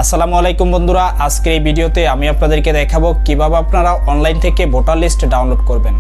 আসসালামু আলাইকুম বন্ধুরা, আজকের এই ভিডিওতে আমি আপনাদেরকে দেখাবো কিভাবে আপনারা অনলাইন থেকে ভোটার লিস্ট ডাউনলোড করবেন।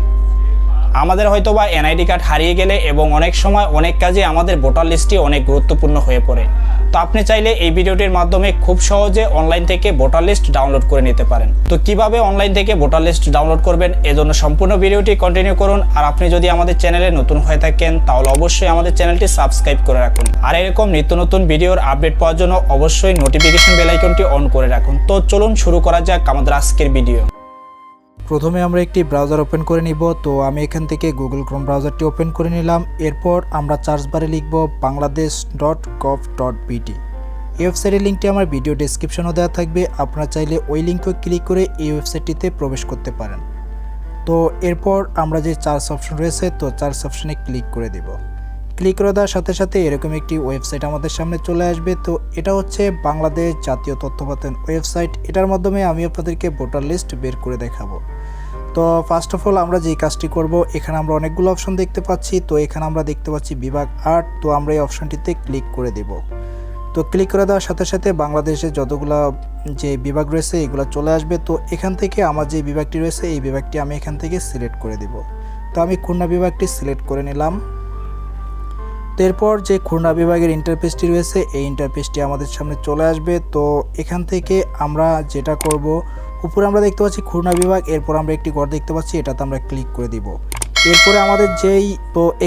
আমাদের হয়তোবা এনআইডি কার্ড হারিয়ে গেলে এবং অনেক সময় অনেক কাজে আমাদের ভোটার লিস্টটি অনেক গুরুত্বপূর্ণ হয়ে পড়ে। তো আপনি চাইলে এই ভিডিওটির মাধ্যমে খুব সহজে অনলাইন থেকে ভোটার লিস্ট ডাউনলোড করে নিতে পারেন। তো কিভাবে অনলাইন থেকে ভোটার লিস্ট ডাউনলোড করবেন এজন্য সম্পূর্ণ ভিডিওটি কন্টিনিউ করুন। আর আপনি যদি আমাদের চ্যানেলে নতুন হয়ে থাকেন তাহলে অবশ্যই আমাদের চ্যানেলটি সাবস্ক্রাইব করে রাখুন। আর এরকম নিত্য নতুন ভিডিওর আপডেট পাওয়ার জন্য অবশ্যই নোটিফিকেশন বেল আইকনটি অন করে রাখুন। তো চলুন শুরু করা যাক আমাদের আজকের ভিডিও। প্রথমে আমরা একটি ব্রাউজার ওপেন করে নিব। তো আমি এখান থেকে গুগল ক্রোম ব্রাউজারটি ওপেন করে নিলাম। এরপর আমরা সার্চ বারে লিখব bangladesh.gov.bt। এই ওয়েবসাইটের লিঙ্কটি আমার ভিডিও ডেসক্রিপশনও দেওয়া থাকবে, আপনারা চাইলে ওই লিঙ্কে ক্লিক করে এই ওয়েবসাইটটিতে প্রবেশ করতে পারেন। তো এরপর আমরা যে সার্চ অপশন রয়েছে তো সার্চ অপশনে ক্লিক করে দেব। ক্লিক করে দেওয়ার সাথে সাথে এরকম একটি ওয়েবসাইট আমাদের সামনে চলে আসবে। তো এটা হচ্ছে বাংলাদেশ জাতীয় তথ্য পাঠান ওয়েবসাইট। এটার মাধ্যমে আমি আপনাদেরকে ভোটার লিস্ট বের করে দেখাবো। তো ফার্স্ট অফ অল আমরা যেই কাজটি করব, এখানে আমরা অনেকগুলো অপশন দেখতে পাচ্ছি। তো এখানে আমরা দেখতে পাচ্ছি বিভাগ 8। তো আমরা এই অপশনটিতে ক্লিক করে দেব। তো ক্লিক করে দেওয়ার সাথে সাথে বাংলাদেশে যতগুলো যে বিভাগ রয়েছে এগুলো চলে আসবে। তো এখান থেকে আমার যে বিভাগটি রয়েছে এই বিভাগটি আমি এখান থেকে সিলেক্ট করে দেব। তো আমি খুলনা বিভাগটি সিলেক্ট করে নিলাম। এরপর যে খুলনা বিভাগের ইন্টারফেসটি রয়েছে এই ইন্টারফেসটি আমাদের সামনে চলে আসবে। তো এখান থেকে আমরা যেটা করব, উপরে আমরা দেখতে পাচ্ছি খুলনা বিভাগ, এরপর আমরা একটি ঘর দেখতে পাচ্ছি, এটাতে আমরা ক্লিক করে দিব। এরপরে আমাদের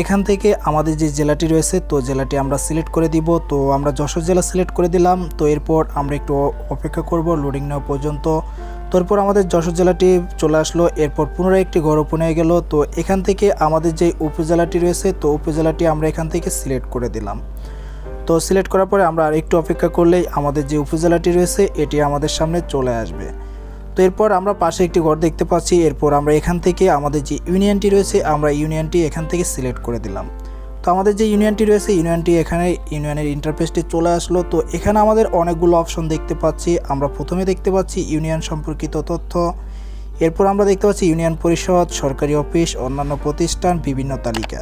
এখান থেকে আমাদের যে জেলাটি রয়েছে তো জেলাটি আমরা সিলেক্ট করে দিব। তো আমরা যশোর জেলা সিলেক্ট করে দিলাম। তো এরপর আমরা একটু অপেক্ষা করব লোডিং নেওয়া পর্যন্ত। তারপর আমাদের যশোর জেলাটি চলে আসলো। এরপর পুনরায় একটি ঘর ওপেন হয়ে গেল। তো এখান থেকে আমাদের যে উপজেলাটি রয়েছে তো উপজেলাটি আমরা এখান থেকে সিলেক্ট করে দিলাম। তো সিলেক্ট করার পরে আমরা আর একটু অপেক্ষা করলেই আমাদের যে উপজেলাটি রয়েছে এটি আমাদের সামনে চলে আসবে। তো এরপর আমরা পাশে একটি ঘর দেখতে পাচ্ছি। এরপর আমরা এখান থেকে আমাদের যে ইউনিয়নটি রয়েছে আমরা ইউনিয়নটি এখান থেকে সিলেক্ট করে দিলাম। তো আমাদের যে ইউনিয়নটি রয়েছে ইউনিয়নটি এখানে ইউনিয়নের ইন্টারফেসটি চলে আসলো। তো এখানে আমাদের অনেকগুলো অপশন দেখতে পাচ্ছি। আমরা প্রথমে দেখতে পাচ্ছি ইউনিয়ন সম্পর্কিত তথ্য। এরপর আমরা দেখতে পাচ্ছি ইউনিয়ন পরিষদ, সরকারি অফিস, অন্যান্য প্রতিষ্ঠান, বিভিন্ন তালিকা।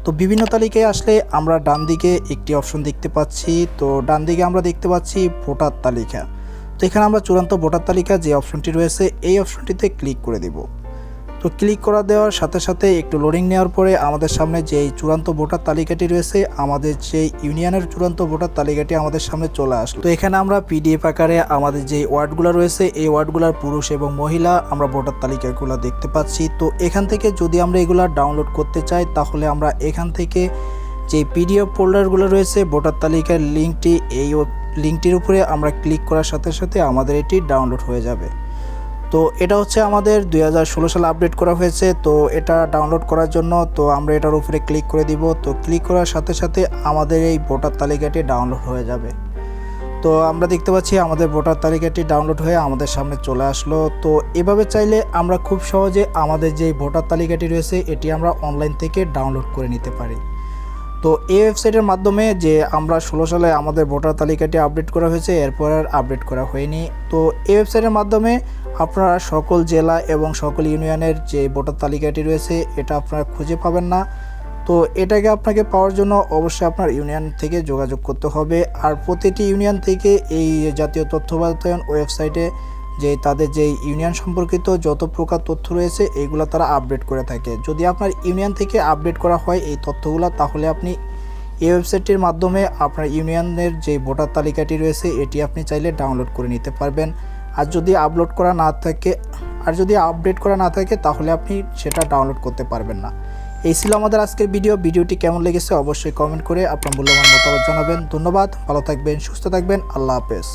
তো বিভিন্ন তালিকায় আসলে আমরা ডান দিকে একটি অপশন দেখতে পাচ্ছি। তো ডান দিকে আমরা দেখতে পাচ্ছি ভোটার তালিকা। তো এখানে আমরা চূড়ান্ত ভোটার তালিকা যে অপশনটি রয়েছে এই অপশনটিতে ক্লিক করে দেব। তো ক্লিক করা দেওয়ার সাথে সাথে একটু লোডিং নেওয়ার পরে আমাদের সামনে যেই চূড়ান্ত ভোটার তালিকাটি রয়েছে আমাদের যেই ইউনিয়নের চূড়ান্ত ভোটার তালিকাটি আমাদের সামনে চলে আসলো। তো এখানে আমরা পিডিএফ আকারে আমাদের যেই ওয়ার্ডগুলো রয়েছে এই ওয়ার্ডগুলোর পুরুষ এবং মহিলা আমরা ভোটার তালিকাগুলো দেখতে পাচ্ছি। তো এখান থেকে যদি আমরা এগুলো ডাউনলোড করতে চাই তাহলে আমরা এখান থেকে যে পিডিএফ ফোল্ডারগুলো রয়েছে ভোটার তালিকার লিঙ্কটি এই লিঙ্কটির উপরে আমরা ক্লিক করার সাথে সাথে আমাদের এটি ডাউনলোড হয়ে যাবে। তো এটা হচ্ছে আমাদের 2016 সালে আপডেট করা হয়েছে। তো এটা ডাউনলোড করার জন্য তো আমরা এটার উপরে ক্লিক করে দিব। তো ক্লিক করার সাথে সাথে আমাদের এই ভোটার তালিকাটি ডাউনলোড হয়ে যাবে। তো আমরা দেখতে পাচ্ছি আমাদের ভোটার তালিকাটি ডাউনলোড হয়ে আমাদের সামনে চলে আসলো। তো এভাবে চাইলে আমরা খুব সহজে আমাদের যেই ভোটার তালিকাটি রয়েছে এটি আমরা অনলাইন থেকে ডাউনলোড করে নিতে পারি। তো এই ওয়েবসাইটের মাধ্যমে যে আমরা 16 সালে আমাদের ভোটার তালিকাটি আপডেট করা হয়েছে, এরপর আর আপডেট করা হয়নি। তো এই ওয়েবসাইটের মাধ্যমে আপনারা সকল জেলা এবং সকল ইউনিয়নের যে ভোটার তালিকাটি রয়েছে এটা আপনারা খুঁজে পাবেন না। তো এটাকে আপনাকে পাওয়ার জন্য অবশ্যই আপনার ইউনিয়ন থেকে যোগাযোগ করতে হবে। আর প্রতিটি ইউনিয়ন থেকে এই জাতীয় তথ্য বাতায়ন ওয়েবসাইটে যে তাদের যে ইউনিয়ন সম্পর্কিত যত প্রকার তথ্য রয়েছে এইগুলো তারা আপডেট করে থাকে। যদি আপনার ইউনিয়ন থেকে আপডেট করা হয় এই তথ্যগুলো তাহলে আপনি এই ওয়েবসাইটটির মাধ্যমে আপনার ইউনিয়নের যে ভোটার তালিকাটি রয়েছে এটি আপনি চাইলে ডাউনলোড করে নিতে পারবেন। আর যদি আপডেট করা না থাকে তাহলে আপনি সেটা ডাউনলোড করতে পারবেন না। এই ছিল আমাদের আজকের ভিডিওটি কেমন লেগেছে অবশ্যই কমেন্ট করে আপনার মূল্যবান মতামত জানাবেন। ধন্যবাদ, ভালো থাকবেন, সুস্থ থাকবেন, আল্লাহ হাফেজ।